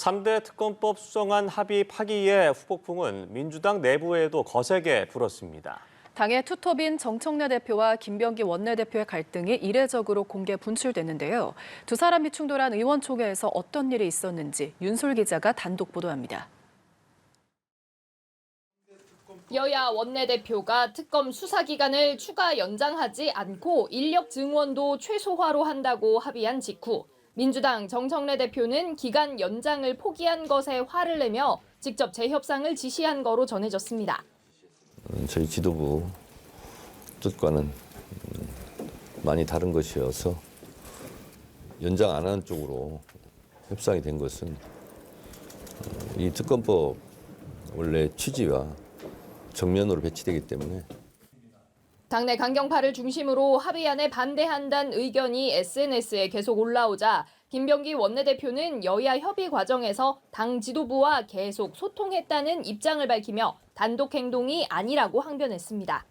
3대 특검법 수정안 합의 파기의 후폭풍은 민주당 내부에도 거세게 불었습니다. 당의 투톱인 정청래 대표와 김병기 원내대표의 갈등이 이례적으로 공개 분출됐는데요. 두 사람이 충돌한 의원총회에서 어떤 일이 있었는지 윤솔 기자가 단독 보도합니다. 여야 원내대표가 특검 수사 기간을 추가 연장하지 않고 인력 증원도 최소화로 한다고 합의한 직후 민주당 정청래 대표는 기간 연장을 포기한 것에 화를 내며 직접 재협상을 지시한 거로 전해졌습니다. 저희 지도부 뜻과는 많이 다른 것이어서 연장 안 하는 쪽으로 협상이 된 것은 이 특검법 원래 취지와 정면으로 배치되기 때문에 당내 강경파를 중심으로 합의안에 반대한다는 의견이 SNS에 계속 올라오자 김병기 원내대표는 여야 협의 과정에서 당 지도부와 계속 소통했다는 입장을 밝히며 단독 행동이 아니라고 항변했습니다.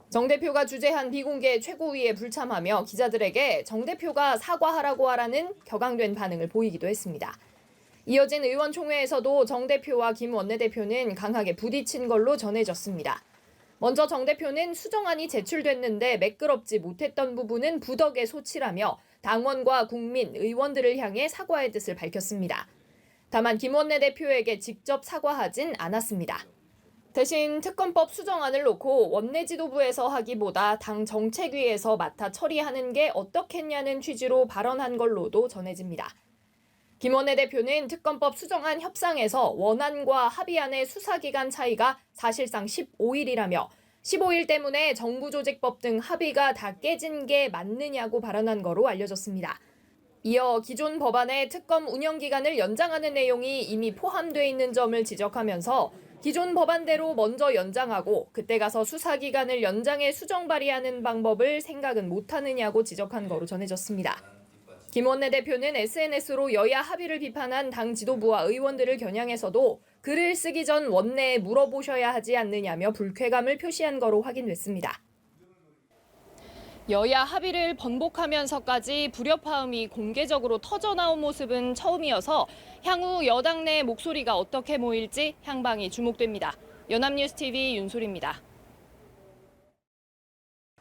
정 대표가 주재한 비공개 최고위에 불참하며 기자들에게 정 대표가 사과하라고 하라는 격앙된 반응을 보이기도 했습니다. 이어진 의원총회에서도 정 대표와 김 원내대표는 강하게 부딪힌 걸로 전해졌습니다. 먼저 정 대표는 수정안이 제출됐는데 매끄럽지 못했던 부분은 부덕의 소치라며 당원과 국민, 의원들을 향해 사과의 뜻을 밝혔습니다. 다만 김 원내대표에게 직접 사과하진 않았습니다. 대신 특검법 수정안을 놓고 원내 지도부에서 하기보다 당 정책위에서 맡아 처리하는 게 어떻겠냐는 취지로 발언한 걸로도 전해집니다. 김 원내대표는 특검법 수정안 협상에서 원안과 합의안의 수사기간 차이가 사실상 15일이라며 15일 때문에 정부조직법 등 합의가 다 깨진 게 맞느냐고 발언한 거로 알려졌습니다. 이어 기존 법안의 특검 운영기간을 연장하는 내용이 이미 포함돼 있는 점을 지적하면서 기존 법안대로 먼저 연장하고 그때 가서 수사기간을 연장해 수정 발의하는 방법을 생각은 못하느냐고 지적한 거로 전해졌습니다. 김 원내대표는 SNS로 여야 합의를 비판한 당 지도부와 의원들을 겨냥해서도 글을 쓰기 전 원내에 물어보셔야 하지 않느냐며 불쾌감을 표시한 거로 확인됐습니다. 여야 합의를 번복하면서까지 불협화음이 공개적으로 터져나온 모습은 처음이어서 향후 여당 내 목소리가 어떻게 모일지 향방이 주목됩니다. 연합뉴스TV 윤솔입니다.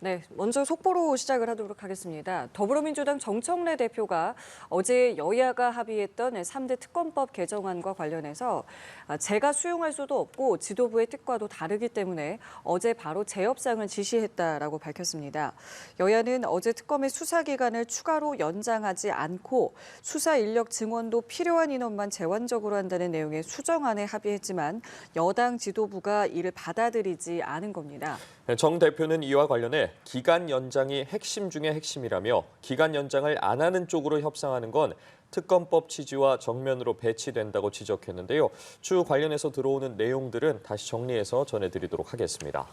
네, 먼저 속보로 시작을 하도록 하겠습니다. 더불어민주당 정청래 대표가 어제 여야가 합의했던 3대 특검법 개정안과 관련해서 제가 수용할 수도 없고 지도부의 뜻과도 다르기 때문에 어제 바로 재협상을 지시했다라고 밝혔습니다. 여야는 어제 특검의 수사 기간을 추가로 연장하지 않고 수사 인력 증원도 필요한 인원만 제한적으로 한다는 내용의 수정안에 합의했지만 여당 지도부가 이를 받아들이지 않은 겁니다. 정 대표는 이와 관련해 기간 연장이 핵심 중의 핵심이라며 기간 연장을 안 하는 쪽으로 협상하는 건 특검법 취지와 정면으로 배치된다고 지적했는데요. 추후 관련해서 들어오는 내용들은 다시 정리해서 전해드리도록 하겠습니다.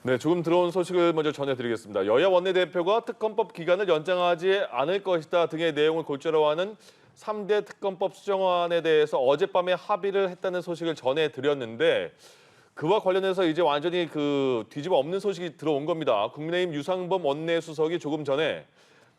네, 조금 들어온 소식을 먼저 전해드리겠습니다. 여야 원내대표가 특검법 기간을 연장하지 않을 것이다 등의 내용을 골자로 하는 3대 특검법 수정안에 대해서 어젯밤에 합의를 했다는 소식을 전해드렸는데 그와 관련해서 이제 완전히 뒤집어 엎는 소식이 들어온 겁니다. 국민의힘 유상범 원내수석이 조금 전에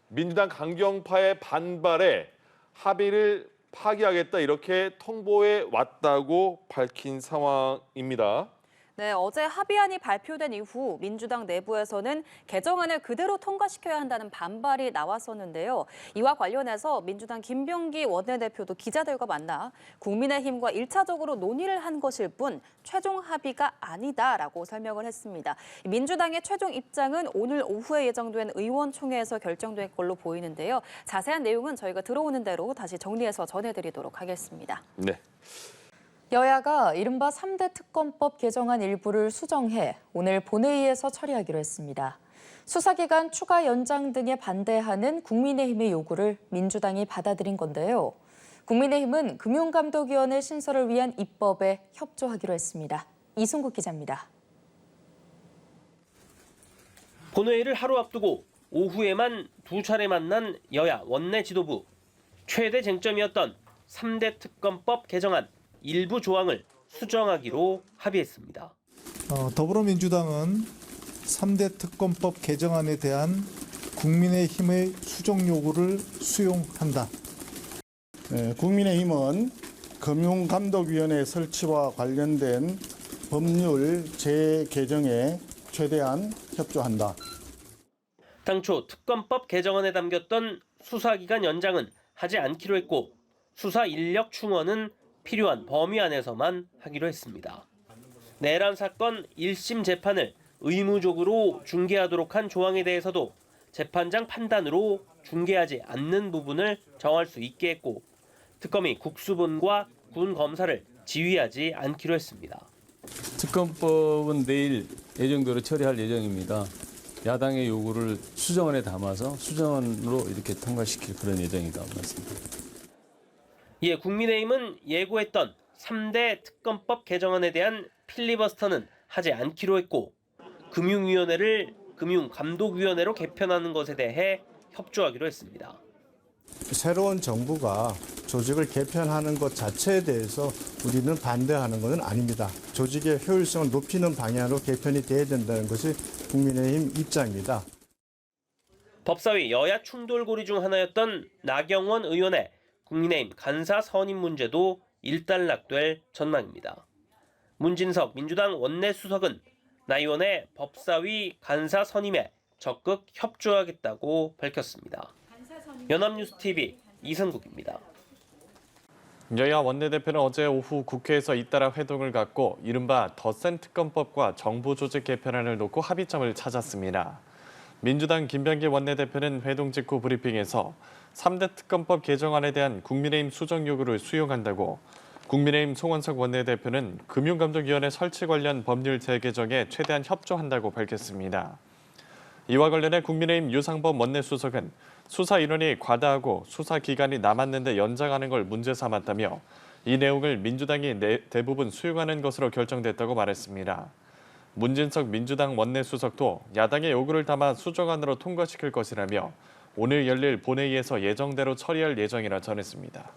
민주당 강경파의 반발에 합의를 파기하겠다 이렇게 통보해 왔다고 밝힌 상황입니다. 네, 어제 합의안이 발표된 이후 민주당 내부에서는 개정안을 그대로 통과시켜야 한다는 반발이 나왔었는데요. 이와 관련해서 민주당 김병기 원내대표도 기자들과 만나 국민의힘과 1차적으로 논의를 한 것일 뿐 최종 합의가 아니다라고 설명을 했습니다. 민주당의 최종 입장은 오늘 오후에 예정된 의원총회에서 결정될 걸로 보이는데요. 자세한 내용은 저희가 들어오는 대로 다시 정리해서 전해드리도록 하겠습니다. 네. 여야가 이른바 3대 특검법 개정안 일부를 수정해 오늘 본회의에서 처리하기로 했습니다. 수사기간 추가 연장 등에 반대하는 국민의힘의 요구를 민주당이 받아들인 건데요. 국민의힘은 금융감독위원회 신설을 위한 입법에 협조하기로 했습니다. 이승국 기자입니다. 본회의를 하루 앞두고 오후에만 두 차례 만난 여야 원내 지도부. 최대 쟁점이었던 3대 특검법 개정안 일부 조항을 수정하기로 합의했습니다. 더불어민주당은 3대 특검법 개정안에 대한 국민의힘의 수정 요구를 수용한다. 국민의힘은 금융감독위원회 설치와 관련된 법률 재개정에 최대한 협조한다. 당초 특검법 개정안에 담겼던 수사기간 연장은 하지 않기로 했고 수사 인력 충원은 필요한 범위 안에서만 하기로 했습니다. 내란 사건 1심 재판을 의무적으로 중개하도록 한 조항에 대해서도 재판장 판단으로 중개하지 않는 부분을 정할 수 있게 했고 특검이 국수본과 군 검사를 지휘하지 않기로 했습니다. 특검법은 내일 예정대로 처리할 예정입니다. 야당의 요구를 수정안에 담아서 수정안으로 이렇게 통과시킬 그런 예정이다 말씀드립니다. 이에 국민의힘은 예고했던 3대 특검법 개정안에 대한 필리버스터는 하지 않기로 했고 금융위원회를 금융감독위원회로 개편하는 것에 대해 협조하기로 했습니다. 새로운 정부가 조직을 개편하는 것 자체에 대해서 우리는 반대하는 것은 아닙니다. 조직의 효율성을 높이는 방향으로 개편이 돼야 된다는 것이 국민의힘 입장입니다. 법사위 여야 충돌고리 중 하나였던 나경원 의원의 국민의힘 간사 선임 문제도 일단락될 전망입니다. 문진석 민주당 원내수석은 나 의원의 법사위 간사 선임에 적극 협조하겠다고 밝혔습니다. 연합뉴스TV 이승국입니다. 여야 원내대표는 어제 오후 국회에서 잇따라 회동을 갖고 이른바 덧센 특검법과 정부 조직 개편안을 놓고 합의점을 찾았습니다. 민주당 김병기 원내대표는 회동 직후 브리핑에서 3대 특검법 개정안에 대한 국민의힘 수정 요구를 수용한다고, 국민의힘 송원석 원내대표는 금융감독위원회 설치 관련 법률 재개정에 최대한 협조한다고 밝혔습니다. 이와 관련해 국민의힘 유상범 원내수석은 수사 인원이 과다하고 수사 기간이 남았는데 연장하는 걸 문제 삼았다며 이 내용을 민주당이 대부분 수용하는 것으로 결정됐다고 말했습니다. 문진석 민주당 원내수석도 야당의 요구를 담아 수정안으로 통과시킬 것이라며 오늘 열릴 본회의에서 예정대로 처리할 예정이라 전했습니다.